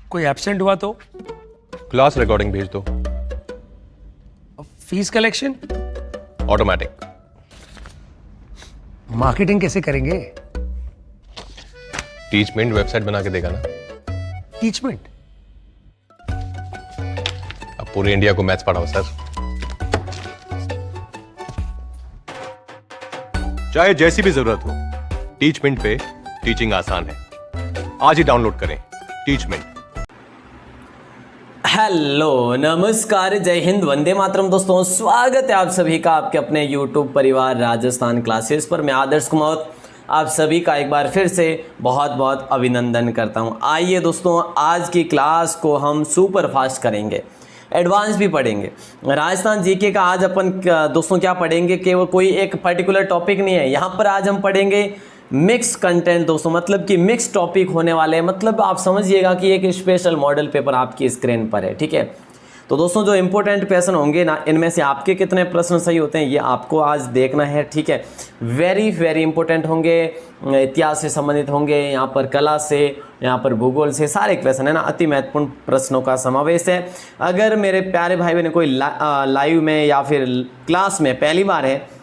कोई एब्सेंट हुआ तो? क्लास रिकॉर्डिंग भेज दो। Fees collection? ऑटोमेटिक। मार्केटिंग कैसे करेंगे? टीचमेंट वेबसाइट बना के देगा ना। टीचमेंट? अब पूरे इंडिया को मैथ्स पढ़ाओ सर। चाहे जैसी भी जरूरत हो, टीचमेंट पे टीचिंग आसान है। आज ही डाउनलोड करें टीचमेंट। हेलो नमस्कार, जय हिंद, वंदे मातरम। दोस्तों स्वागत है आप सभी का आपके अपने YouTube परिवार राजस्थान क्लासेस पर। मैं आदर्श कुमार आप सभी का एक बार फिर से बहुत बहुत अभिनंदन करता हूं। आइए दोस्तों, आज की क्लास को हम सुपर फास्ट करेंगे, एडवांस भी पढ़ेंगे। राजस्थान जीके का आज अपन दोस्तों क्या पढ़ेंगे कि वो कोई एक पर्टिकुलर टॉपिक नहीं है। यहाँ पर आज हम पढ़ेंगे मिक्स कंटेंट दोस्तों, मतलब कि मिक्स टॉपिक होने वाले हैं। मतलब आप समझिएगा कि एक स्पेशल मॉडल पेपर आपकी स्क्रीन पर है, ठीक है। तो दोस्तों जो इंपॉर्टेंट क्वेश्चन होंगे ना, इनमें से आपके कितने प्रश्न सही होते हैं ये आपको आज देखना है, ठीक है। वेरी वेरी इंपॉर्टेंट होंगे, इतिहास से संबंधित होंगे, यहाँ पर कला से, यहाँ पर भूगोल से, सारे क्वेश्चन है ना, अति महत्वपूर्ण प्रश्नों का समावेश है। अगर मेरे प्यारे भाई बहन कोई लाइव में या फिर क्लास में पहली बार है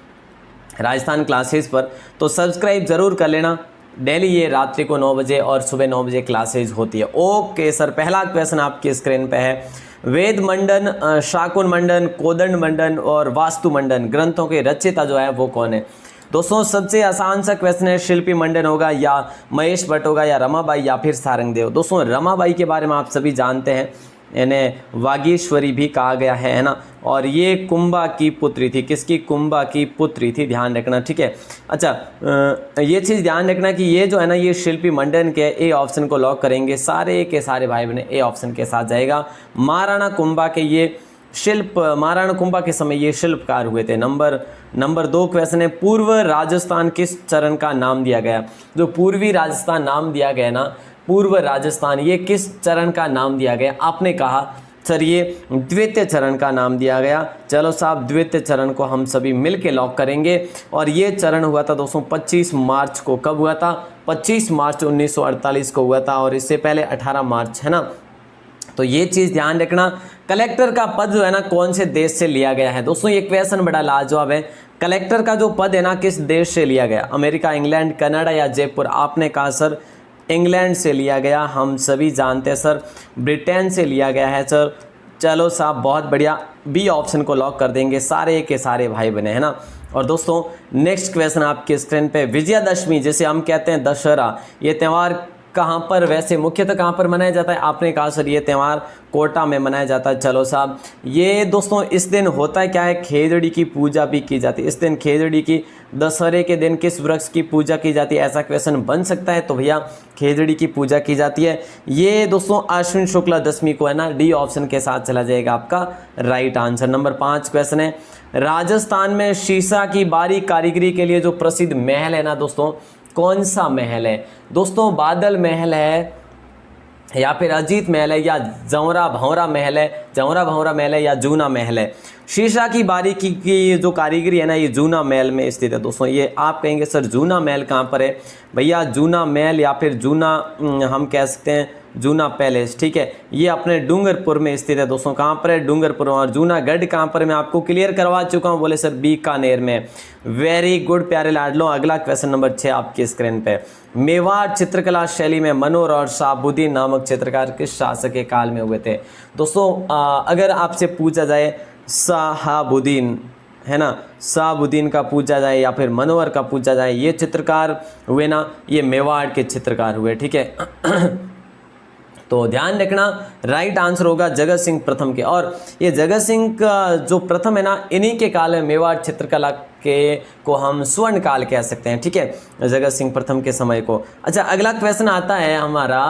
राजस्थान क्लासेस पर, तो सब्सक्राइब जरूर कर लेना। डेली ये रात्रि को 9 बजे और सुबह 9 बजे क्लासेज होती है। ओके सर, पहला क्वेश्चन आपकी स्क्रीन पे है। वेद मंडन, शाकुन मंडन, कोदंड मंडन और वास्तु मंडन ग्रंथों के रचयिता जो है वो कौन है? दोस्तों सबसे आसान सा क्वेश्चन है, शिल्पी मंडन होगा या महेश भट्ट होगा या रमाबाई या फिर सारंगदेव। दोस्तों रमाबाई के बारे में आप सभी जानते हैं, इन्हें वागीश्वरी भी कहा गया है ना। और ये कुंभा की पुत्री थी। किसकी? कुंभा की पुत्री थी, ध्यान रखना, ठीक है। अच्छा, ये चीज़ ध्यान रखना कि ये जो है ना, ये शिल्पी मंडन के ए ऑप्शन को लॉक करेंगे। सारे के सारे भाई बहन ए ऑप्शन के साथ जाएगा। महाराणा कुंभा के ये महाराणा कुंभा के समय ये शिल्पकार हुए थे। नंबर 2 क्वेश्चन है, पूर्व राजस्थान किस चरण का नाम दिया गया? जो पूर्वी राजस्थान नाम दिया गया ना, पूर्व राजस्थान, ये किस चरण का नाम दिया गया? आपने कहा सर ये द्वितीय चरण का नाम दिया गया। चलो साहब, द्वितीय चरण को हम सभी मिलके लॉक करेंगे। और ये चरण हुआ था दोस्तों 25 मार्च को। कब हुआ था? 25 मार्च 1948 को हुआ था। और इससे पहले 18 मार्च, है ना। तो ये चीज़ ध्यान रखना। कलेक्टर का पद जो है ना, कौन से देश से लिया गया है? दोस्तों ये क्वेश्चन बड़ा लाजवाब है। कलेक्टर का जो पद है ना, किस देश से लिया गया? अमेरिका, इंग्लैंड, कनाडा या जयपुर? आपने कहा सर इंग्लैंड से लिया गया। हम सभी जानते हैं सर ब्रिटेन से लिया गया है सर। चलो साहब बहुत बढ़िया, बी ऑप्शन को लॉक कर देंगे सारे के सारे भाई बने, है ना। और दोस्तों नेक्स्ट क्वेश्चन आपके स्क्रीन पे, विजयादशमी जिसे हम कहते हैं दशहरा, ये त्यौहार कहाँ पर, वैसे मुख्यतः कहाँ पर मनाया जाता है? आपने कहा सर ये त्यौहार कोटा में मनाया जाता है। चलो साहब, ये दोस्तों इस दिन होता है क्या है, खेजड़ी की पूजा भी की जाती है। इस दिन खेजड़ी की, दशहरे के दिन किस वृक्ष की पूजा की जाती है? ऐसा क्वेश्चन बन सकता है। तो भैया खेजड़ी की पूजा की जाती है। ये दोस्तों अश्विन शुक्ला दशमी को है ना, डी ऑप्शन के साथ चला जाएगा आपका राइट आंसर। नंबर 5 क्वेश्चन है, राजस्थान में शीशा की बारीक कारीगरी के लिए जो प्रसिद्ध महल है ना दोस्तों, कौन सा महल है? दोस्तों बादल महल है या फिर अजीत महल है या जौरा भौरा महल है? जौरा भौरा महल है या जूना महल है? शीशा की बारीकी की जो कारीगरी है ना, ये जूना महल में स्थित है दोस्तों। ये आप कहेंगे सर जूना महल कहाँ पर है? भैया जूना महल या फिर जूना हम कह सकते हैं जूना पैलेस, ठीक है। ये अपने डूंगरपुर में स्थित है दोस्तों। कहाँ पर है? डूंगरपुर। और जूनागढ़ कहाँ पर? मैं आपको क्लियर करवा चुका हूँ। बोले सर बीकानेर में। वेरी गुड प्यारे लाडलो। अगला क्वेश्चन नंबर 6 आपकी स्क्रीन पे, मेवाड़ चित्रकला शैली में मनोहर और शाहबुद्दीन नामक चित्रकार किस शासक के काल में हुए थे? दोस्तों अगर आपसे पूछा जाए शाहबुद्दीन, है ना, शाहबुद्दीन का पूछा जाए या फिर मनोहर का पूछा जाए, ये चित्रकार हुए ना, ये मेवाड़ के चित्रकार हुए, ठीक है। तो ध्यान रखना राइट आंसर होगा जगत सिंह प्रथम के। और ये जगत सिंह का जो प्रथम है ना, इन्हीं के काल में मेवाड़ चित्रकला के को हम स्वर्ण काल कह सकते हैं, ठीक है, जगत सिंह प्रथम के समय को। अच्छा अगला क्वेश्चन आता है हमारा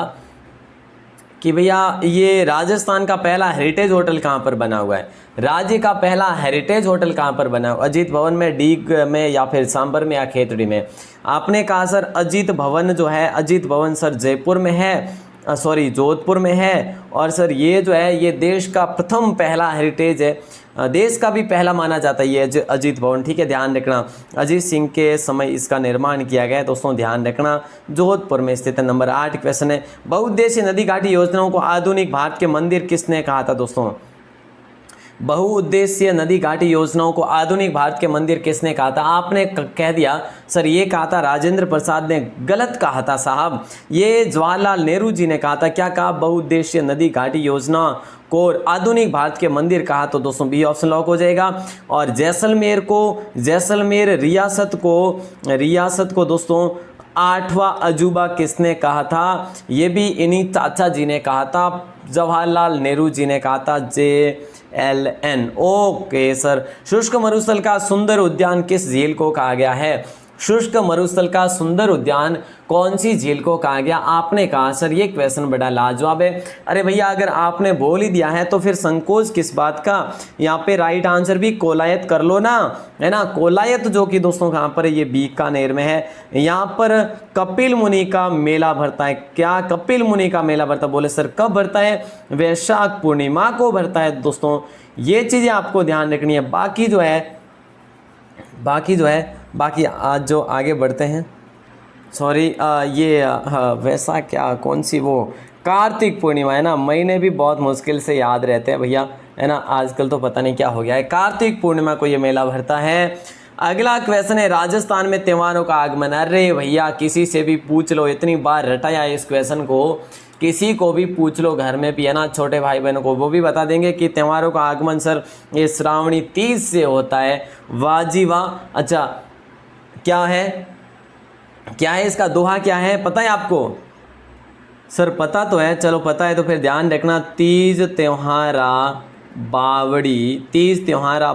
कि भैया ये राजस्थान का पहला हेरिटेज होटल कहाँ पर बना हुआ है? राज्य का पहला हेरिटेज होटल कहाँ पर बना हुआ? अजीत भवन में, डीग में या फिर सांबर में या खेतड़ी में? आपने कहा सर अजीत भवन जो है, अजीत भवन सर जयपुर में है। सॉरी जोधपुर में है। और सर ये जो है ये देश का प्रथम पहला हेरिटेज है, देश का भी पहला माना जाता है ये अजीत भवन, ठीक है, ध्यान रखना। अजीत सिंह के समय इसका निर्माण किया गया है दोस्तों, ध्यान रखना, जोधपुर में स्थित है। नंबर 8 क्वेश्चन है, बहुउद्देशीय नदी घाटी योजनाओं को आधुनिक भारत के मंदिर किसने कहा था दोस्तों? बहुउद्देशीय नदी घाटी योजनाओं को आधुनिक भारत के मंदिर किसने कहा था? आपने कह दिया सर ये कहा था राजेंद्र प्रसाद ने, गलत कहा था साहब, ये जवाहरलाल नेहरू जी ने कहा था। क्या कहा? बहुउद्देशीय नदी घाटी योजना को आधुनिक भारत के मंदिर कहा, तो दोस्तों बी ऑप्शन लॉक हो जाएगा। और जैसलमेर रियासत को दोस्तों 8वां अजूबा किसने कहा था? ये भी इन्हीं चाचा जी ने कहा था, जवाहरलाल नेहरू जी ने कहा था, JLN। ओके सर, शुष्क मरुस्थल का सुंदर उद्यान किस झील को कहा गया है? शुष्क मरुस्थल का सुंदर उद्यान कौन सी झील को कहा गया? आपने कहा सर ये क्वेश्चन बड़ा लाजवाब है। अरे भैया अगर आपने बोल ही दिया है तो फिर संकोच किस बात का? यहाँ पे राइट आंसर भी कोलायत कर लो ना, है ना, कोलायत, जो कि दोस्तों कहाँ पर है? ये बीकानेर में है। यहाँ पर कपिल मुनि का मेला भरता है। क्या कपिल मुनि का मेला भरता है? बोले सर कब भरता है? वैशाख पूर्णिमा को भरता है दोस्तों। ये चीज़ें आपको ध्यान रखनी है। बाकी आज जो आगे बढ़ते हैं, सॉरी वैसा क्या, कौन सी वो कार्तिक पूर्णिमा है ना, महीने भी बहुत मुश्किल से याद रहते हैं भैया, है ना, आजकल तो पता नहीं क्या हो गया है। कार्तिक पूर्णिमा को ये मेला भरता है। अगला क्वेश्चन है, राजस्थान में त्योहारों का आगमन। अरे भैया किसी से भी पूछ लो, इतनी बार रटाया इस क्वेश्चन को, किसी को भी पूछ लो घर में भी, है ना, छोटे भाई बहनों को, वो भी बता देंगे कि त्योहारों का आगमन सर ये श्रावणी 30 से होता है। वाह जी वाह। अच्छा क्या है इसका दोहा, क्या है पता है आपको? सर पता तो है, चलो पता है तो फिर ध्यान रखना, तीज त्योहारा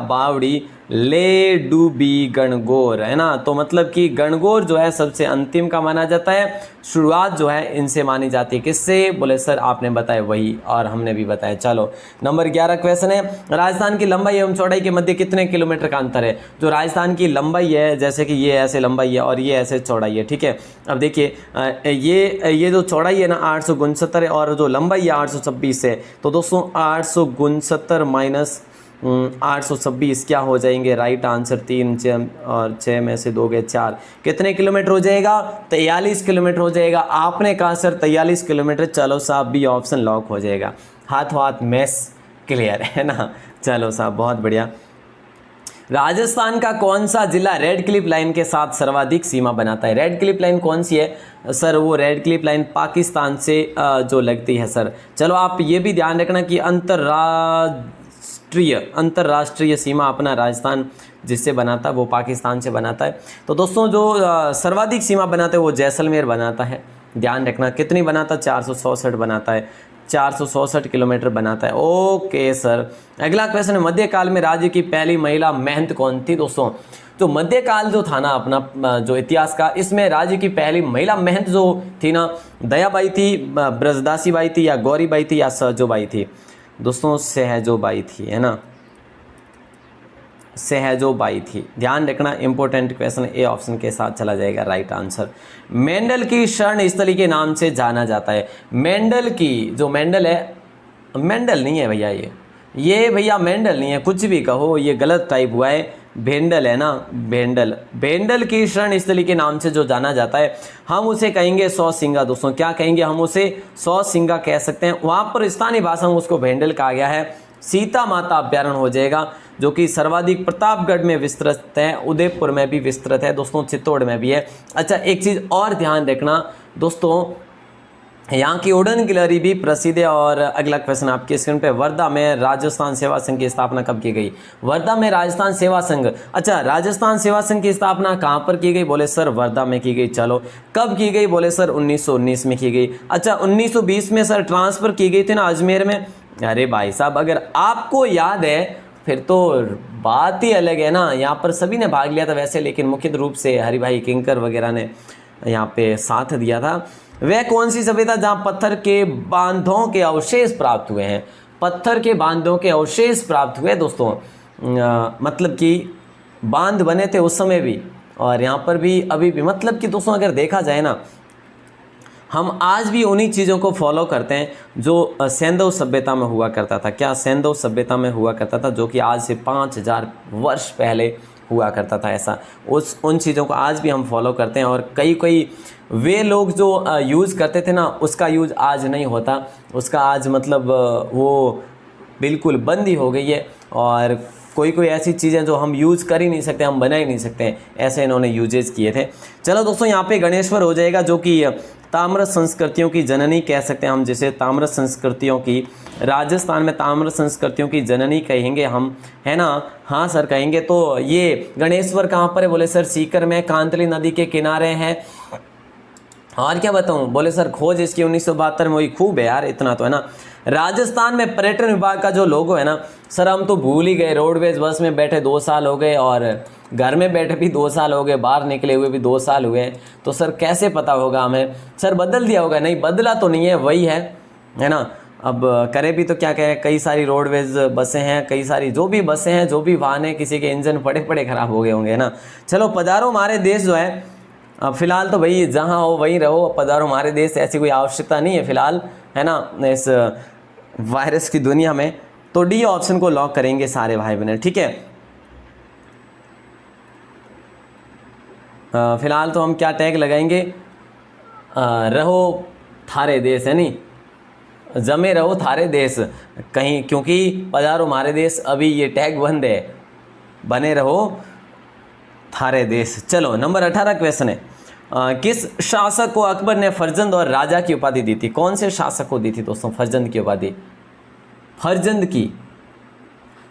बावड़ी ले डूबी गणगौर, है ना। तो मतलब कि गणगौर जो है सबसे अंतिम का माना जाता है, शुरुआत जो है इनसे मानी जाती है। किससे? बोले सर आपने बताया वही, और हमने भी बताया। चलो नंबर 11 क्वेश्चन है, राजस्थान की लंबाई एवं चौड़ाई के मध्य कितने किलोमीटर का अंतर है? जो राजस्थान की लंबाई है, जैसे कि ये ऐसे लंबाई है और ये ऐसे चौड़ाई है, ठीक है। अब देखिए ये जो चौड़ाई है ना 869 है और जो लंबाई है 826 है। तो दोस्तों 869 माइनस 826 क्या हो जाएंगे? राइट आंसर 3 6 और 6 में से 2 गए 4, कितने किलोमीटर हो जाएगा? 43 किलोमीटर हो जाएगा। आपने कहा सर 43 किलोमीटर, चलो साहब बी ऑप्शन लॉक हो जाएगा। हाथ मैस क्लियर, है ना। चलो साहब बहुत बढ़िया। राजस्थान का कौन सा जिला रेड क्लिफ लाइन के साथ सर्वाधिक सीमा बनाता है? रेड क्लिफ लाइन कौन सी है सर? वो रेड क्लिफ लाइन पाकिस्तान से जो लगती है सर। चलो आप ये भी ध्यान रखना कि अंतर्राष्ट्रीय सीमा अपना राजस्थान जिससे बनाता है वो पाकिस्तान से बनाता है। तो दोस्तों जो सर्वाधिक सीमा बनाता है वो जैसलमेर बनाता है। ध्यान रखना कितनी बनाता है? 466 बनाता है, 466 किलोमीटर बनाता है। Okay sir. अगला क्वेश्चन है, मध्यकाल में राज्य की पहली महिला महंत कौन थी? दोस्तों तो मध्यकाल जो था ना अपना जो इतिहास का, इसमें राज्य की पहली महिला महंत जो थी ना, दयाबाई थी, ब्रजदासी बाई थी, या गौरीबाई थी, या सहजोबाई थी? दोस्तों सहजोबाई थी, है ना, सहजोबाई थी। ध्यान रखना इंपॉर्टेंट क्वेश्चन, ए ऑप्शन के साथ चला जाएगा राइट आंसर। मेंडल की शरण स्थली के नाम से जाना जाता है। मेंडल की जो मेंडल है, मेंडल नहीं है भैया, ये भैया मेंडल नहीं है, कुछ भी कहो, ये गलत टाइप हुआ है, भेंडल है ना, भेंडल की शरण स्थली के नाम से जो जाना जाता है हम उसे कहेंगे सौसिंगा। दोस्तों क्या कहेंगे? हम उसे सौसिंगा कह सकते हैं। वहाँ पर स्थानीय भाषा में उसको भेंडल कहा गया है। सीता माता अभ्यारण्य हो जाएगा, जो कि सर्वाधिक प्रतापगढ़ में विस्तृत है, उदयपुर में भी विस्तृत है दोस्तों, चित्तौड़ में भी है। अच्छा एक चीज़ और ध्यान रखना दोस्तों, यहाँ की उड़न गिलहरी भी प्रसिद्ध है। और अगला क्वेश्चन आपके स्क्रीन पे, वर्धा में राजस्थान सेवा संघ की स्थापना कब की गई? वर्धा में राजस्थान सेवा संघ, अच्छा राजस्थान सेवा संघ की स्थापना कहाँ पर की गई? बोले सर वर्धा में की गई। चलो कब की गई? बोले सर 1919 में की गई। अच्छा 1920 में सर ट्रांसफ़र की गई थी ना अजमेर में। अरे भाई साहब अगर आपको याद है फिर तो बात ही अलग है ना, यहाँ पर सभी ने भाग लिया था वैसे, लेकिन मुख्य रूप से हरि भाई किंकर वगैरह ने यहाँ पे साथ दिया था। वह कौन सी सभ्यता जहाँ पत्थर के बांधों के अवशेष प्राप्त हुए हैं? पत्थर के बांधों के अवशेष प्राप्त हुए दोस्तों, मतलब कि बांध बने थे उस समय भी और यहाँ पर भी अभी भी, मतलब कि दोस्तों अगर देखा जाए ना हम आज भी उन्हीं चीज़ों को फॉलो करते हैं जो सैंधव सभ्यता में हुआ करता था। क्या सैंधव सभ्यता में हुआ करता था, जो कि आज से 5000 वर्ष पहले हुआ करता था। ऐसा उन चीज़ों को आज भी हम फॉलो करते हैं, और कई वे लोग जो यूज़ करते थे ना, उसका यूज़ आज नहीं होता, उसका आज मतलब वो बिल्कुल बंद ही हो गई है। और कोई ऐसी चीज़ें जो हम यूज़ कर ही नहीं सकते, हम बना ही नहीं सकते, ऐसे इन्होंने यूजेज किए थे। चलो दोस्तों, यहाँ पे गणेश्वर हो जाएगा, जो कि ताम्र संस्कृतियों की जननी कह सकते हैं हम, जिसे ताम्र संस्कृतियों की, राजस्थान में ताम्र संस्कृतियों की जननी कहेंगे हम, है ना। हाँ सर कहेंगे। तो ये गणेश्वर कहाँ पर है? बोले सर सीकर में, कांतली नदी के किनारे है। और क्या बताऊँ? बोले सर खोज इसकी 1972 में हुई। खूब है यार, इतना तो है ना। राजस्थान में पर्यटन विभाग का जो लोगो है ना सर, हम तो भूल ही गए। रोडवेज बस में बैठे 2 साल हो गए, और घर में बैठे भी 2 साल हो गए, बाहर निकले हुए भी 2 साल हुए हैं। तो सर कैसे पता होगा हमें? सर बदल दिया होगा? नहीं, बदला तो नहीं है, वही है ना। अब करे भी तो क्या करें, कई सारी रोडवेज बसें हैं, कई सारी जो भी बसें हैं, जो भी वाहन है, किसी के इंजन पड़े खराब हो गए होंगे, है ना। चलो पधारो हमारे देश जो है, अब फिलहाल तो भाई जहाँ हो वहीं रहो, पधारो हमारे देश, ऐसी कोई आवश्यकता नहीं है फिलहाल, है ना, इस वायरस की दुनिया में। तो डी ऑप्शन को लॉक करेंगे सारे भाई बहन, ठीक है। फिलहाल तो हम क्या टैग लगाएंगे? रहो थारे देश, है नहीं, जमे रहो थारे देश कहीं, क्योंकि पधारो हमारे देश, अभी ये टैग बंद है, बने रहो थारे देश। चलो नंबर 18 क्वेश्चन है, किस शासक को अकबर ने फरजंद और राजा की उपाधि दी थी? कौन से शासक को दी थी दोस्तों फरजंद की उपाधि?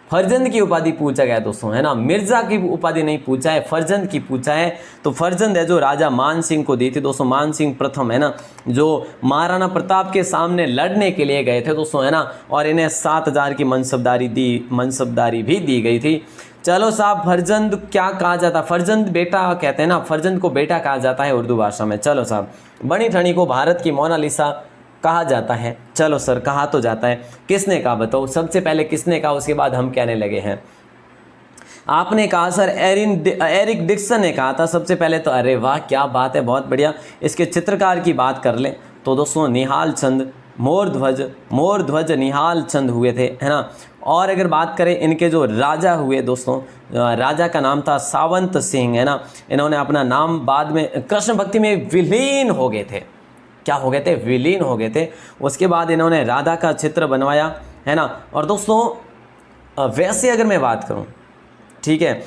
फरजंद की उपाधि पूछा गया दोस्तों, है ना। मिर्जा की उपाधि नहीं पूछा है, फरजंद की पूछा है। तो फरजंद है जो राजा मान सिंह को दी थी दोस्तों, मान सिंह प्रथम, है ना, जो महाराणा प्रताप के सामने लड़ने के लिए गए थे दोस्तों, है ना। और इन्हें 7000 की मनसबदारी भी दी गई थी। चलो साहब, फरजंद क्या कहा जाता है? फरजंद बेटा कहते हैं ना, फरजंद को बेटा कहा जाता है उर्दू भाषा में। चलो साहब, बनी ठनी को भारत की मोनालिसा कहा जाता है। चलो सर, कहा तो जाता है, किसने कहा बताओ? सबसे पहले किसने कहा, उसके बाद हम कहने लगे हैं। आपने कहा सर, एरिक डिक्सन ने कहा था सबसे पहले। तो अरे वाह, क्या बात है, बहुत बढ़िया। इसके चित्रकार की बात कर लें तो दोस्तों निहाल चंद, मोरध्वज निहाल चंद हुए थे, है ना। और अगर बात करें इनके जो राजा हुए दोस्तों, राजा का नाम था सावंत सिंह, है ना। इन्होंने अपना नाम बाद में कृष्ण भक्ति में विलीन हो गए थे। क्या हो गए थे? विलीन हो गए थे। उसके बाद इन्होंने राधा का चित्र बनवाया, है ना। और दोस्तों वैसे अगर मैं बात करूं, ठीक है,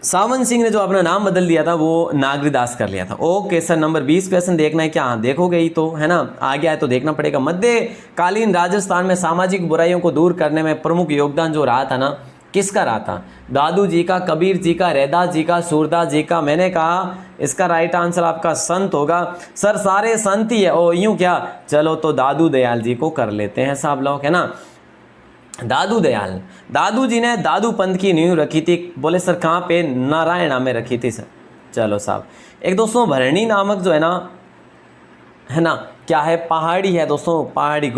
सावंत सिंह ने जो अपना नाम बदल दिया था वो नागरीदास कर लिया था। ओके सर, नंबर 20 क्वेश्चन देखना है क्या? हाँ देखोगे ही तो, है ना, आ गया है तो देखना पड़ेगा। मध्यकालीन राजस्थान में सामाजिक बुराइयों को दूर करने में प्रमुख योगदान जो रहा था ना, किसका रहा था? दादू जी का, कबीर जी का, रैदास जी का, सूरदास जी का? मैंने कहा इसका राइट आंसर आपका संत होगा। सर सारे संत ही है। ओ यूं क्या? चलो तो दादू दयाल जी को कर लेते हैं साहब लोग, है ना। दादू दयाल, दादू जी ने दादू पंथ की नींव रखी थी। बोले सर कहाँ पे? नारायणा में रखी थी सर। चलो साहब, एक दोस्तों भरणी नामक जो है ना, क्या है? पहाड़ी है दोस्तों, पहाड़ी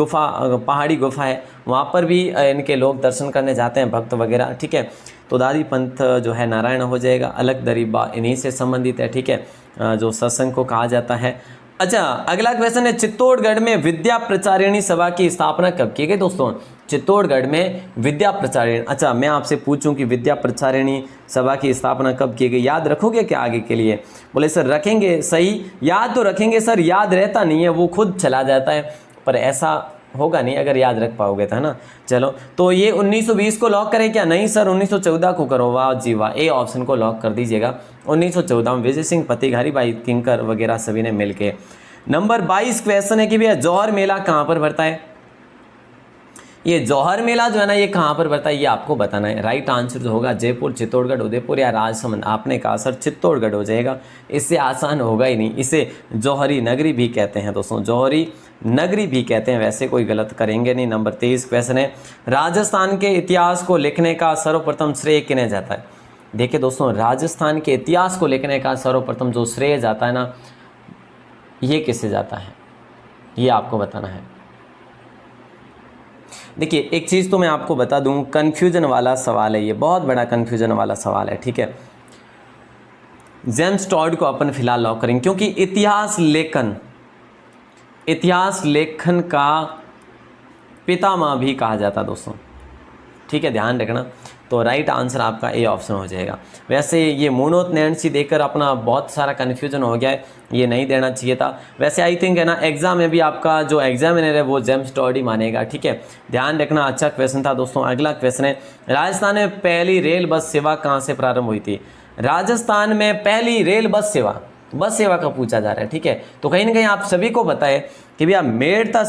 गुफा है। वहाँ पर भी इनके लोग दर्शन करने जाते हैं, भक्त वगैरह, ठीक है। तो दादी पंथ जो है नारायण हो जाएगा। अलग दरीबा इन्हीं से संबंधित है, ठीक है, जो सत्संग को कहा जाता है। अच्छा, अगला क्वेश्चन है, चित्तौड़गढ़ में विद्या प्रचारिणी सभा की स्थापना कब की गई दोस्तों? चित्तौड़गढ़ में विद्या प्रचारिणी। अच्छा, मैं आपसे पूछूं कि विद्या प्रचारिणी सभा की स्थापना कब की गई? याद रखोगे क्या आगे के लिए? बोले सर रखेंगे, सही, याद तो रखेंगे सर, याद रहता नहीं है, वो खुद चला जाता है, पर ऐसा होगा नहीं अगर याद रख पाओगे तो, है ना। चलो तो ये 1920 को लॉक करें क्या? नहीं सर, 1914 को करो। वाह जी वाह, ए ऑप्शन को लॉक कर दीजिएगा। 1914 में विजय सिंह पतिघारी भाई किंकर वगैरह सभी ने मिलके। नंबर 22 क्वेश्चन है कि भैया जौहर मेला कहाँ पर भरता है? ये जौहर मेला जो है ना, ये कहाँ पर भरता है, ये आपको बताना है। राइट आंसर जो होगा जयपुर, चित्तौड़गढ़, उदयपुर या राजसमंद। आपने कहा सर चित्तौड़गढ़ हो जाएगा, इससे आसान होगा ही नहीं। इसे जौहरी नगरी भी कहते हैं दोस्तों, जौहरी नगरी भी कहते हैं, वैसे कोई गलत करेंगे नहीं। नंबर 23 क्वेश्चन है, राजस्थान के इतिहास को लिखने का सर्वप्रथम श्रेय किन्हें जाता है? देखिए दोस्तों, राजस्थान के इतिहास को लिखने का सर्वप्रथम जो श्रेय जाता है ना, ये किससे जाता है, ये आपको बताना है। देखिए एक चीज़ तो मैं आपको बता दूं, कन्फ्यूजन वाला सवाल है ये, बहुत बड़ा कन्फ्यूजन वाला सवाल है, ठीक है। जेम्स टॉड को अपन फिलहाल लॉक करेंगे, क्योंकि इतिहास लेखन इतिहास लेखन का पितामह भी कहा जाता दोस्तों। ठीक है, ध्यान रखना। तो राइट आंसर आपका ए ऑप्शन हो जाएगा। वैसे ये मोनोथ नैंसी देकर अपना बहुत सारा कन्फ्यूजन हो गया है, ये नहीं देना चाहिए था। वैसे आई थिंक है ना, एग्जाम में भी आपका जो एग्जामिनर है वो जेम्स टॉडी मानेगा। ठीक है, ध्यान रखना। अच्छा क्वेश्चन था दोस्तों। अगला क्वेश्चन है, राजस्थान में पहली रेल बस सेवा कहाँ से प्रारंभ हुई थी? राजस्थान में पहली रेल बस सेवा का पूछा जा रहा है। ठीक है, तो कहीं ना कहीं आप सभी को पता है कि भैया मेड़ता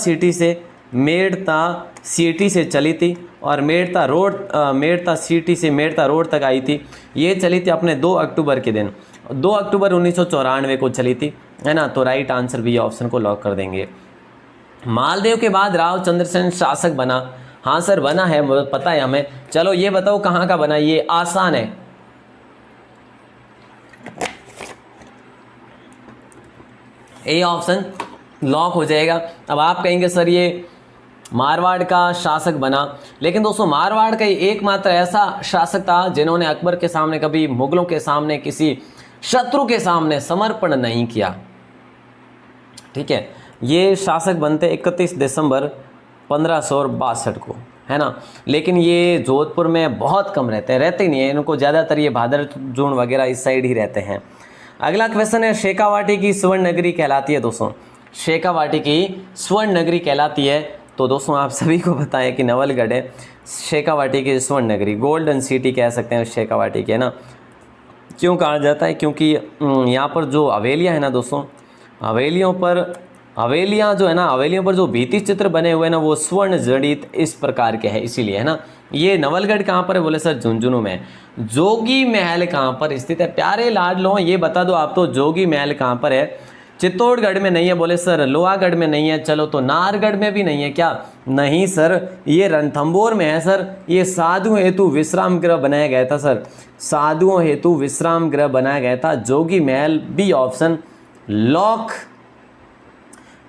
सिटी से चली थी और मेड़ता सिटी से मेड़ता रोड तक आई थी। ये चली थी अपने 2 अक्टूबर के दिन, 2 अक्टूबर 1994 को चली थी, है ना। तो राइट आंसर भी ऑप्शन को लॉक कर देंगे। मालदेव के बाद राव चंद्रसेन शासक बना। हाँ सर बना है, पता है हमें। चलो ये बताओ कहाँ का बना, ये आसान है। ए ऑप्शन लॉक हो जाएगा। अब आप कहेंगे सर ये मारवाड़ का शासक बना, लेकिन दोस्तों मारवाड़ का एकमात्र ऐसा शासक था जिन्होंने अकबर के सामने, कभी मुगलों के सामने, किसी शत्रु के सामने समर्पण नहीं किया। ठीक है, ये शासक बनते 31 दिसंबर 1562 को, है ना। लेकिन ये जोधपुर में बहुत कम रहते ही नहीं है, इनको ज़्यादातर ये भादर जून वगैरह इस साइड ही रहते हैं। अगला क्वेश्चन है, शेखावाटी की स्वर्ण नगरी कहलाती है दोस्तों। शेखावाटी की स्वर्ण नगरी कहलाती है, तो दोस्तों आप सभी को पता है कि नवलगढ़ है शेखावाटी की स्वर्ण नगरी, गोल्डन सिटी कह सकते हैं शेखावाटी की, है ना। क्यों कहा जाता है? क्योंकि यहाँ पर जो हवेलियाँ है ना दोस्तों, हवेलियाँ जो है ना, हवेलियों पर जो भित्ति चित्र बने हुए हैं ना, वो स्वर्ण जड़ित इस प्रकार के हैं, इसीलिए, है ना। ये नवलगढ़ कहाँ पर है? बोले सर झुंझुनू में। जोगी महल कहाँ पर स्थित है? प्यारे लाडलो ये बता दो आप तो, जोगी महल कहाँ पर है? चित्तौड़गढ़ में नहीं है। बोले सर लोहागढ़ में नहीं है। चलो तो नाहरगढ़ में भी नहीं है क्या? नहीं सर, ये रणथंभौर में है सर। ये साधुओं हेतु विश्राम गृह बनाया गया था सर, साधुओं हेतु विश्राम गृह बनाया गया था। जोगी महल बी ऑप्शन लॉक।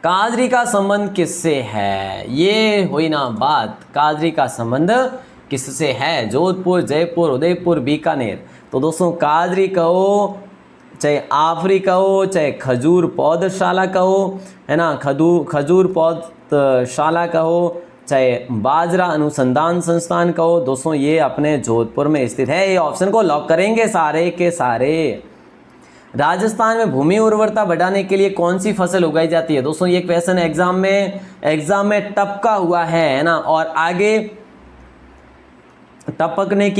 काजरी का संबंध किससे है? ये हुई ना बात, काजरी का संबंध किससे है? जोधपुर, जयपुर, उदयपुर, बीकानेर। तो दोस्तों काजरी कहो, चाहे आफरी कहो, चाहे खजूर पौधशाला कहो, है ना, खजूर पौधशाला कहो, चाहे बाजरा अनुसंधान संस्थान कहो, दोस्तों ये अपने जोधपुर में स्थित है। ये ऑप्शन को लॉक करेंगे सारे के सारे। राजस्थान में भूमि उर्वरता बढ़ाने के लिए कौन सी फसल उगाई जाती है? दोस्तों ये क्वेश्चन एग्जाम में टपका हुआ है ना, और आगे टपकने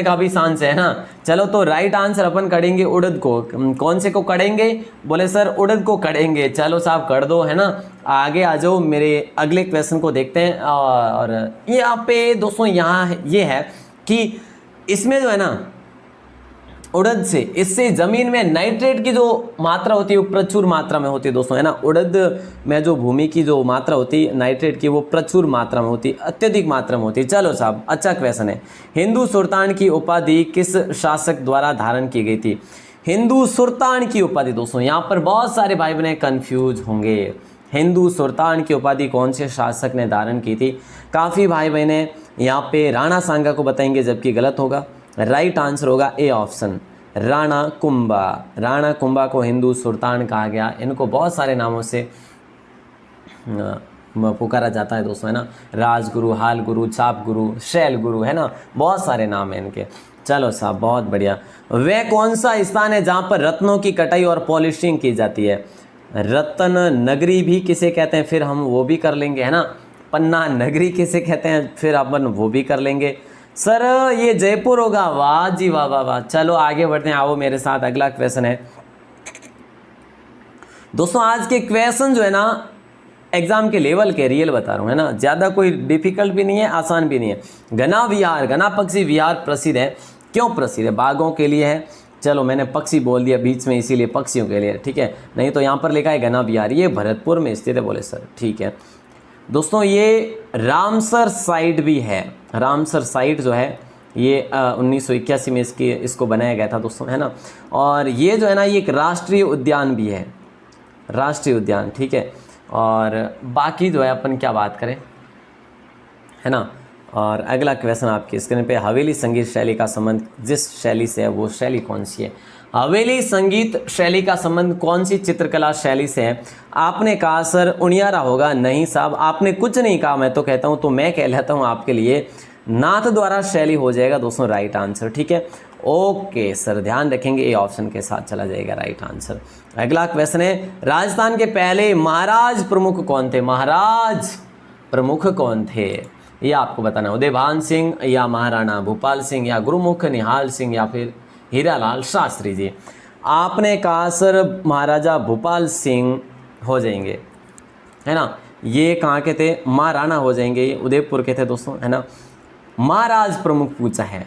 का भी चांस है ना। चलो तो राइट आंसर अपन करेंगे उड़द को। कौन से को करेंगे? बोले सर उड़द को करेंगे। चलो साहब कर दो, है ना। आगे आ जाओ, मेरे अगले क्वेश्चन को देखते हैं। और यहाँ पे दोस्तों ये है कि इसमें जो है ना, उड़द से, इससे ज़मीन में नाइट्रेट की जो मात्रा होती है वो प्रचुर मात्रा में होती है दोस्तों, है ना। उड़द में जो भूमि की जो मात्रा होती है नाइट्रेट की, वो प्रचुर मात्रा में होती है, अत्यधिक मात्रा में होती है। चलो साहब अच्छा क्वेश्चन है। हिंदू सुल्तान की उपाधि किस शासक द्वारा धारण की गई थी? हिंदू सुल्तान की उपाधि दोस्तों, यहाँ पर बहुत सारे भाई बहन कंफ्यूज होंगे। हिंदू सुल्तान की उपाधि कौन से शासक ने धारण की थी? काफ़ी भाई बहने यहाँ पे राणा सांगा को बताएंगे, जबकि गलत होगा। राइट आंसर होगा ए ऑप्शन राणा कुंभा। राणा कुंभा को हिंदू सुल्तान कहा गया। इनको बहुत सारे नामों से पुकारा जाता है दोस्तों, है ना। राजगुरु, हाल गुरु, चाप गुरु, शैल गुरु, है ना, बहुत सारे नाम हैं इनके। चलो साहब बहुत बढ़िया। वह कौन सा स्थान है जहाँ पर रत्नों की कटाई और पॉलिशिंग की जाती है? रत्न नगरी भी किसे कहते हैं, फिर हम वो भी कर लेंगे, है ना। पन्ना नगरी किसे कहते हैं, फिर अपन वो भी कर लेंगे। सर ये जयपुर होगा। वाह जी वाह वाह वाह। चलो आगे बढ़ते हैं, आओ मेरे साथ। अगला क्वेश्चन है दोस्तों, आज के क्वेश्चन जो है ना एग्जाम के लेवल के रियल बता रहा हूँ, है ना। ज़्यादा कोई डिफिकल्ट भी नहीं है, आसान भी नहीं है। घना विहार, घना पक्षी विहार प्रसिद्ध है। क्यों प्रसिद्ध है? बाघों के लिए है। चलो मैंने पक्षी बोल दिया बीच में, इसीलिए पक्षियों के लिए, ठीक है। नहीं तो यहाँ पर लिखा है घना विहार, ये भरतपुर में स्थित है। बोले सर ठीक है दोस्तों। ये रामसर साइट भी है। रामसर साइट जो है ये 1981 में इसको बनाया गया था दोस्तों, है ना। और ये जो है ना, ये एक राष्ट्रीय उद्यान भी है, राष्ट्रीय उद्यान, ठीक है। और बाकी जो है अपन क्या बात करें, है ना। और अगला क्वेश्चन आपकी स्क्रीन पे, हवेली संगीत शैली का संबंध जिस शैली से है वो शैली कौन सी है? हवेली संगीत शैली का संबंध कौन सी चित्रकला शैली से है? आपने कहा सर उनियारा होगा। नहीं साहब, आपने कुछ नहीं कहा, मैं तो कहता हूं, तो मैं कह लेता हूं आपके लिए नाथ द्वारा शैली हो जाएगा दोस्तों राइट आंसर। ठीक है, ओके सर, ध्यान रखेंगे, ए ऑप्शन के साथ चला जाएगा राइट आंसर। अगला क्वेश्चन है, राजस्थान के पहले महाराज प्रमुख कौन थे? महाराज प्रमुख कौन थे ये आपको बताना। उदयभान सिंह या महाराणा भूपाल सिंह या गुरुमुख निहाल सिंह या फिर हीरालाल शास्त्री जी? आपने कहा सर महाराजा भूपाल सिंह हो जाएंगे, है ना। ये कहाँ के थे? महाराणा हो जाएंगे, ये उदयपुर के थे दोस्तों, है ना। महाराज प्रमुख पूछा है,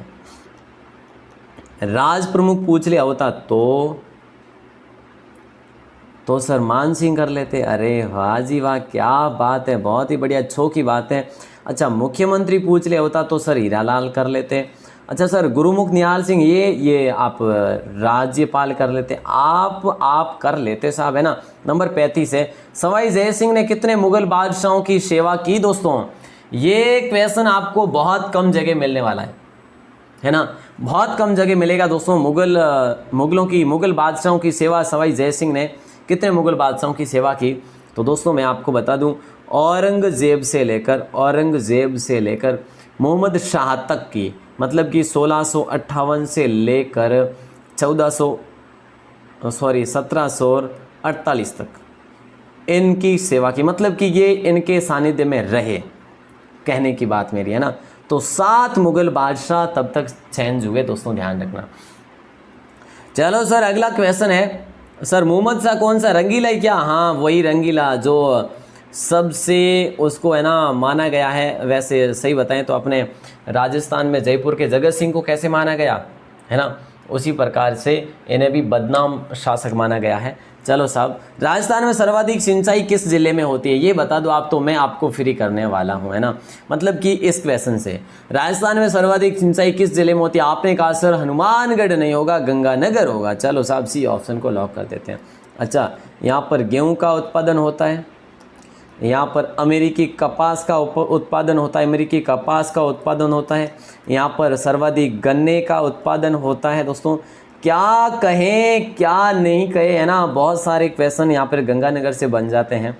राज प्रमुख पूछ लिया होता तो सर मान सिंह कर लेते। अरे वाह जी वाह, क्या बात है, बहुत ही बढ़िया, अच्छो की बात है। अच्छा, मुख्यमंत्री पूछ लिया होता तो सर हीरालाल कर लेते। अच्छा सर, गुरुमुख निहाल सिंह ये आप राज्यपाल कर लेते, आप कर लेते साहब, है ना। नंबर 35 है, सवाई जय सिंह ने कितने मुगल बादशाहों की सेवा की? दोस्तों ये क्वेश्चन आपको बहुत कम जगह मिलने वाला है ना, बहुत कम जगह मिलेगा दोस्तों। मुगल बादशाहों की सेवा सवाई जय सिंह ने कितने मुगल बादशाहों की सेवा की? तो दोस्तों मैं आपको बता दूं, औरंगजेब से लेकर मोहम्मद शाह तक की, मतलब कि 1658 से लेकर 1748 तक इनकी सेवा की, मतलब कि ये इनके सानिध्य में रहे, कहने की बात मेरी, है ना। तो 7 मुगल बादशाह तब तक चेंज हुए दोस्तों, ध्यान रखना। चलो सर अगला क्वेश्चन है, सर मोहम्मद शाह कौन सा? रंगीला ही क्या? हाँ वही रंगीला, जो सबसे उसको है ना माना गया है। वैसे सही बताएं तो अपने राजस्थान में जयपुर के जगत सिंह को कैसे माना गया है ना, उसी प्रकार से इन्हें भी बदनाम शासक माना गया है। चलो साहब, राजस्थान में सर्वाधिक सिंचाई किस जिले में होती है ये बता दो आप, तो मैं आपको फ्री करने वाला हूं, है ना। मतलब कि इस क्वेश्चन से राजस्थान में सर्वाधिक सिंचाई किस जिले में होती है? आपने कहा सर हनुमानगढ़ नहीं होगा, गंगानगर होगा। चलो साहब सी ऑप्शन को लॉक कर देते हैं। अच्छा, यहाँ पर गेहूँ का उत्पादन होता है, यहाँ पर अमेरिकी कपास का उत्पादन होता है, यहाँ पर सर्वाधिक गन्ने का उत्पादन होता है। दोस्तों क्या कहें क्या नहीं कहे, है ना, बहुत सारे क्वेश्चन यहाँ पर गंगानगर से बन जाते हैं।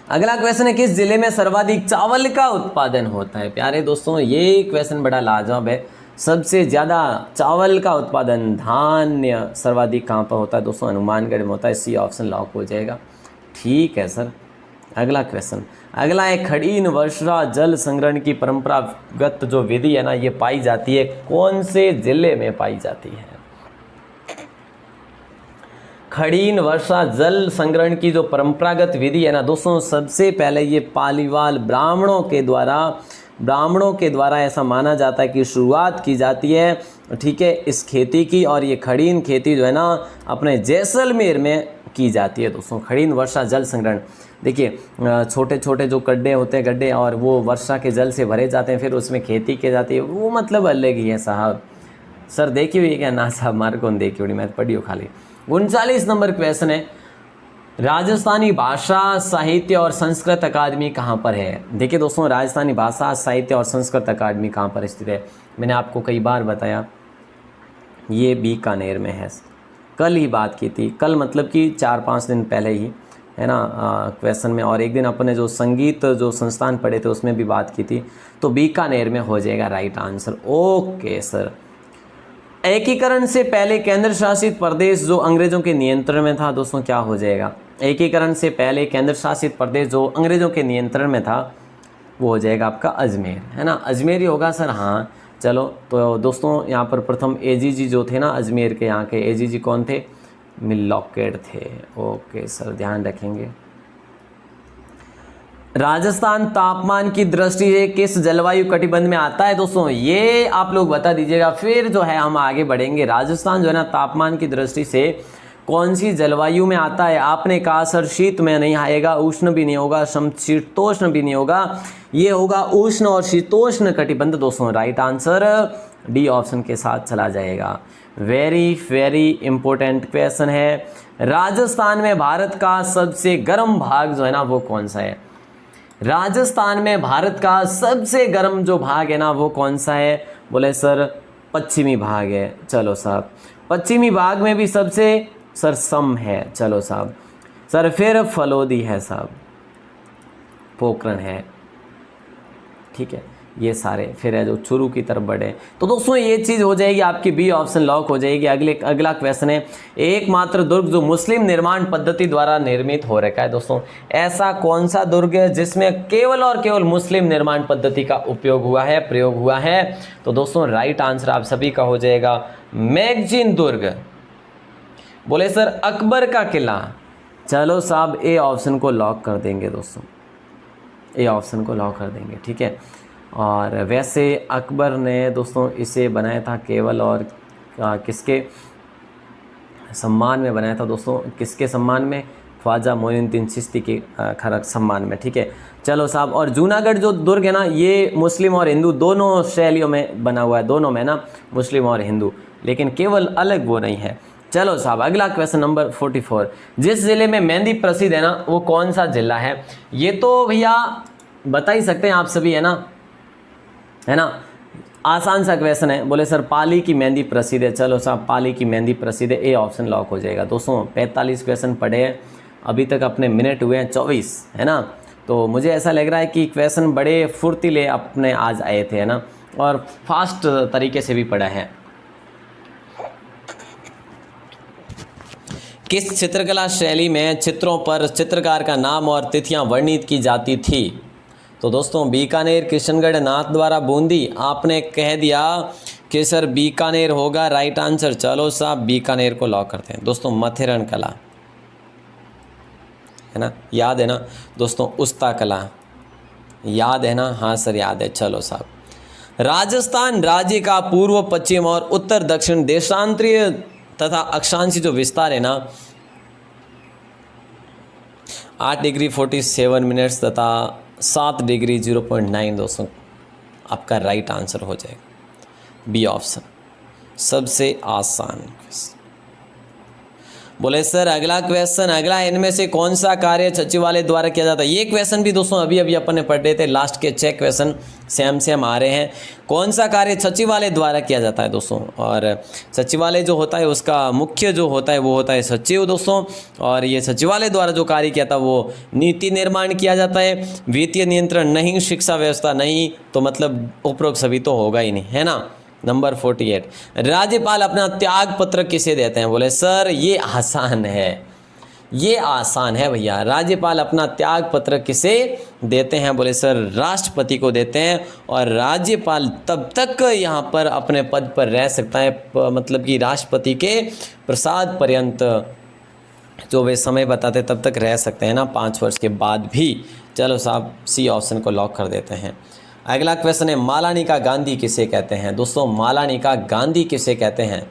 अगला क्वेश्चन है, किस जिले में सर्वाधिक चावल का उत्पादन होता है? प्यारे दोस्तों ये क्वेश्चन बड़ा लाजवाब है। सबसे ज़्यादा चावल का उत्पादन, धान्य सर्वाधिक कहाँ पर होता है? दोस्तों हनुमानगढ़ में होता है। सी ऑप्शन लॉक हो जाएगा। ठीक है सर, अगला क्वेश्चन, अगला है, खड़ीन वर्षा जल संग्रहण की परंपरागत जो विधि है ना, ये पाई जाती है कौन से जिले में पाई जाती है? खड़ीन वर्षा जल संग्रहण की जो परंपरागत विधि है ना दोस्तों, सबसे पहले ये पालीवाल ब्राह्मणों के द्वारा ऐसा माना जाता है कि शुरुआत की जाती है, ठीक है, इस खेती की। और ये खड़ीन खेती जो है ना अपने जैसलमेर में की जाती है दोस्तों। खड़ीन वर्षा जल संग्रहण, देखिए छोटे छोटे जो गड्ढे होते हैं, गड्ढे, और वो वर्षा के जल से भरे जाते हैं, फिर उसमें खेती की जाती है, वो मतलब अलग ही है साहब। सर देखी हुई है क्या? ना साहब, मार कौन देखी हुई, मैं पढ़ी हो खाली। 39 नंबर क्वेश्चन है, राजस्थानी भाषा साहित्य और संस्कृत अकादमी कहाँ पर है? देखिए दोस्तों, राजस्थानी भाषा साहित्य और संस्कृत अकादमी कहाँ पर स्थित है? मैंने आपको कई बार बताया, ये बीकानेर में है। कल ही बात की थी, कल मतलब कि 4-5 दिन पहले ही, है ना, क्वेश्चन में। और एक दिन अपने जो संगीत जो संस्थान पढ़े थे उसमें भी बात की थी, तो बीकानेर में हो जाएगा राइट आंसर। ओके सर, एकीकरण से पहले केंद्र शासित प्रदेश जो अंग्रेजों के नियंत्रण में था दोस्तों, क्या हो जाएगा? एकीकरण से पहले केंद्र शासित प्रदेश जो अंग्रेजों के नियंत्रण में था वो हो जाएगा आपका अजमेर, है ना। अजमेर ही होगा सर, हाँ। चलो तो दोस्तों यहाँ पर प्रथम एजीजी जो थे ना अजमेर के, यहाँ के एजीजी कौन थे? मिलॉकेट थे। ओके सर, ध्यान रखेंगे। राजस्थान तापमान की दृष्टि से किस जलवायु कटिबंध में आता है दोस्तों? ये आप लोग बता दीजिएगा, फिर जो है हम आगे बढ़ेंगे। राजस्थान जो है ना तापमान की दृष्टि से कौन सी जलवायु में आता है? आपने कहा सर शीत में नहीं आएगा, उष्ण भी नहीं होगा, समशीतोष्ण भी नहीं होगा, ये होगा उष्ण और शीतोष्ण कटिबंध दोस्तों। राइट आंसर डी ऑप्शन के साथ चला जाएगा। वेरी इंपॉर्टेंट क्वेश्चन है। राजस्थान में भारत का सबसे गर्म भाग जो है ना वो कौन सा है? राजस्थान में भारत का सबसे गर्म जो भाग है ना वो कौन सा है? बोले सर पश्चिमी भाग है। चलो साहब, पश्चिमी भाग में भी सबसे सर सम है, चलो साहब सर, फिर फलोदी है साहब, पोखरण है, ठीक है, ये सारे फिर है जो चुरू की तरफ बढ़े। तो दोस्तों ये चीज़ हो जाएगी आपकी, बी ऑप्शन लॉक हो जाएगी। अगला क्वेश्चन है, एकमात्र दुर्ग जो मुस्लिम निर्माण पद्धति द्वारा निर्मित हो रखा है। दोस्तों ऐसा कौन सा दुर्ग है जिसमें केवल और केवल मुस्लिम निर्माण पद्धति का उपयोग हुआ है, प्रयोग हुआ है? तो दोस्तों राइट आंसर आप सभी का हो जाएगा मैगजीन दुर्ग। बोले सर अकबर का किला, चलो साहब ए ऑप्शन को लॉक कर देंगे दोस्तों, ए ऑप्शन को लॉक कर देंगे, ठीक है। और वैसे अकबर ने दोस्तों इसे बनाया था केवल और किसके सम्मान में बनाया था दोस्तों, किसके सम्मान में? ख्वाजा मोइनुद्दीन चिश्ती के सम्मान में, ठीक है। चलो साहब, और जूनागढ़ जो दुर्ग है ना, ये मुस्लिम और हिंदू दोनों शैलियों में बना हुआ है, दोनों में ना मुस्लिम और हिंदू, लेकिन केवल अलग वो नहीं है। चलो साहब अगला क्वेश्चन नंबर 44, जिस ज़िले में मेहंदी प्रसिद्ध है ना वो कौन सा ज़िला है? ये तो भैया बता ही सकते हैं आप सभी, है ना, आसान सा क्वेश्चन है। बोले सर पाली की मेहंदी प्रसिद्ध है, चलो साहब पाली की मेहंदी प्रसिद्ध है, ए ऑप्शन लॉक हो जाएगा। दोस्तों 45 क्वेश्चन पढ़े हैं, अभी तक अपने मिनट हुए हैं 24, है ना, तो मुझे ऐसा लग रहा है कि क्वेश्चन बड़े फुर्तीले अपने आज आए थे, है ना, और फास्ट तरीके से भी पढ़ा है। किस चित्रकला शैली में चित्रों पर चित्रकार का नाम और तिथियां वर्णित की जाती थी? तो दोस्तों बीकानेर, किशनगढ़, नाथद्वारा, बूंदी, आपने कह दिया कि सर बीकानेर होगा राइट आंसर। चलो साहब बीकानेर को लॉक करते हैं। दोस्तों मथेरन कला, है ना, याद है ना दोस्तों, उस्ता कला याद है ना? हाँ सर याद है। चलो साहब राजस्थान राज्य का पूर्व, पश्चिम और उत्तर दक्षिण देशांतरीय तथा अक्षांशीय जो विस्तार है ना 8 डिग्री 47 मिनट्स तथा 7 डिग्री 0.9 दोस्तों आपका राइट आंसर हो जाएगा, बी ऑप्शन सबसे आसान। बोले सर अगला क्वेश्चन, अगला इनमें से कौन सा कार्य सचिवालय द्वारा किया जाता है? ये क्वेश्चन भी दोस्तों अभी अपन ने पढ़ रहे थे, लास्ट के 6 क्वेश्चन सेम आ रहे हैं। कौन सा कार्य सचिवालय द्वारा किया जाता है दोस्तों? और सचिवालय जो होता है उसका मुख्य जो होता है वो होता है सचिव दोस्तों, और ये सचिवालय द्वारा जो कार्य किया था वो नीति निर्माण किया जाता है, वित्तीय नियंत्रण नहीं, शिक्षा व्यवस्था नहीं, तो मतलब उपरोक्त सभी तो होगा ही नहीं, है ना। नंबर 48, राज्यपाल अपना त्याग पत्र किसे देते हैं? बोले सर ये आसान है, ये आसान है भैया। राज्यपाल अपना त्याग पत्र किसे देते हैं? बोले सर राष्ट्रपति को देते हैं, और राज्यपाल तब तक यहाँ पर अपने पद पर रह सकता है, मतलब कि राष्ट्रपति के प्रसाद पर्यंत जो वे समय बताते तब तक रह सकते हैं ना, 5 वर्ष के बाद भी। चलो साहब सी ऑप्शन को लॉक कर देते हैं। अगला क्वेश्चन है, मालानिका गांधी किसे कहते हैं? दोस्तों मालानिका गांधी किसे कहते हैं?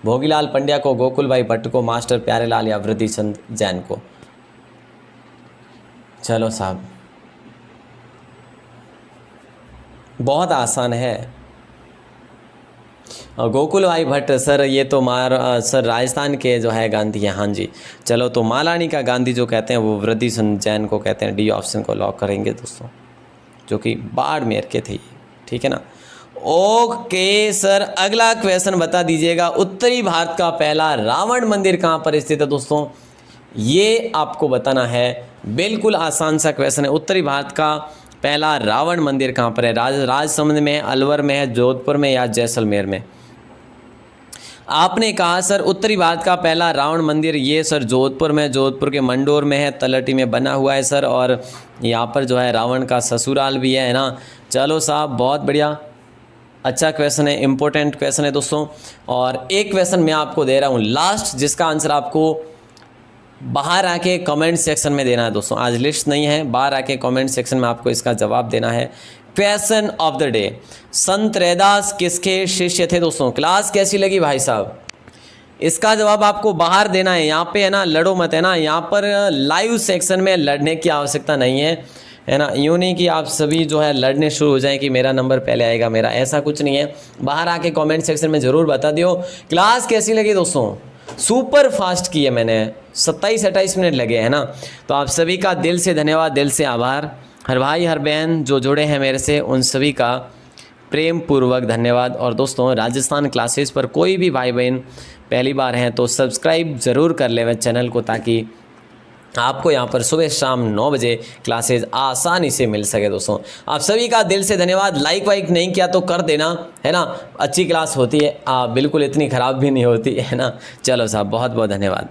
भोगीलाल पंड्या को, गोकुल भाई भट्ट को, मास्टर प्यारेलाल या वृद्धि चंद जैन को? चलो साहब बहुत आसान है, गोकुल भाई भट्ट सर, ये तो सर राजस्थान के जो है गांधी है, हाँ जी। चलो तो मालानिका गांधी जो कहते हैं वो वृद्धि चंद जैन को कहते हैं, डी ऑप्शन को लॉक करेंगे दोस्तों, जो कि बाड़मेर के थे, ठीक है ना। ओके सर अगला क्वेश्चन बता दीजिएगा, उत्तरी भारत का पहला रावण मंदिर कहाँ पर स्थित है? दोस्तों ये आपको बताना है, बिल्कुल आसान सा क्वेश्चन है। उत्तरी भारत का पहला रावण मंदिर कहाँ पर है? राजसमंद में, अलवर में है, जोधपुर में या जैसलमेर में? आपने कहा सर उत्तरी भारत का पहला रावण मंदिर, ये सर जोधपुर में, जोधपुर के मंडोर में है, तलहटी में बना हुआ है सर, और यहाँ पर जो है रावण का ससुराल भी है ना। चलो साहब बहुत बढ़िया, अच्छा क्वेश्चन है, इंपॉर्टेंट क्वेश्चन है दोस्तों। और एक क्वेश्चन मैं आपको दे रहा हूँ लास्ट, जिसका आंसर आपको बाहर आके कमेंट सेक्शन में देना है दोस्तों। आज लिस्ट नहीं है, बाहर आके कमेंट सेक्शन में आपको इसका जवाब देना है। क्वेश्चन ऑफ द डे, संत रैदास किसके शिष्य थे? दोस्तों क्लास कैसी लगी भाई साहब? इसका जवाब आपको बाहर देना है, यहाँ पे है ना, लड़ो मत, है ना, यहाँ पर लाइव सेक्शन में लड़ने की आवश्यकता नहीं है ना। यूँ नहीं कि आप सभी जो है लड़ने शुरू हो जाएं कि मेरा नंबर पहले आएगा, मेरा, ऐसा कुछ नहीं है। बाहर आके कमेंट सेक्शन में ज़रूर बता दियो क्लास कैसी लगी दोस्तों। सुपर फास्ट की है मैंने, 27-28 मिनट लगे, है ना। तो आप सभी का दिल से धन्यवाद, दिल से आभार। हर भाई हर बहन जो जुड़े हैं मेरे से, उन सभी का प्रेम पूर्वक धन्यवाद। और दोस्तों राजस्थान क्लासेस पर कोई भी भाई बहन पहली बार हैं तो सब्सक्राइब ज़रूर कर लें चैनल को, ताकि आपको यहाँ पर सुबह शाम 9 बजे क्लासेस आसानी से मिल सके। दोस्तों आप सभी का दिल से धन्यवाद। लाइक वाइक नहीं किया तो कर देना, है ना। अच्छी क्लास होती है, बिल्कुल इतनी ख़राब भी नहीं होती, है ना। चलो साहब, बहुत बहुत धन्यवाद।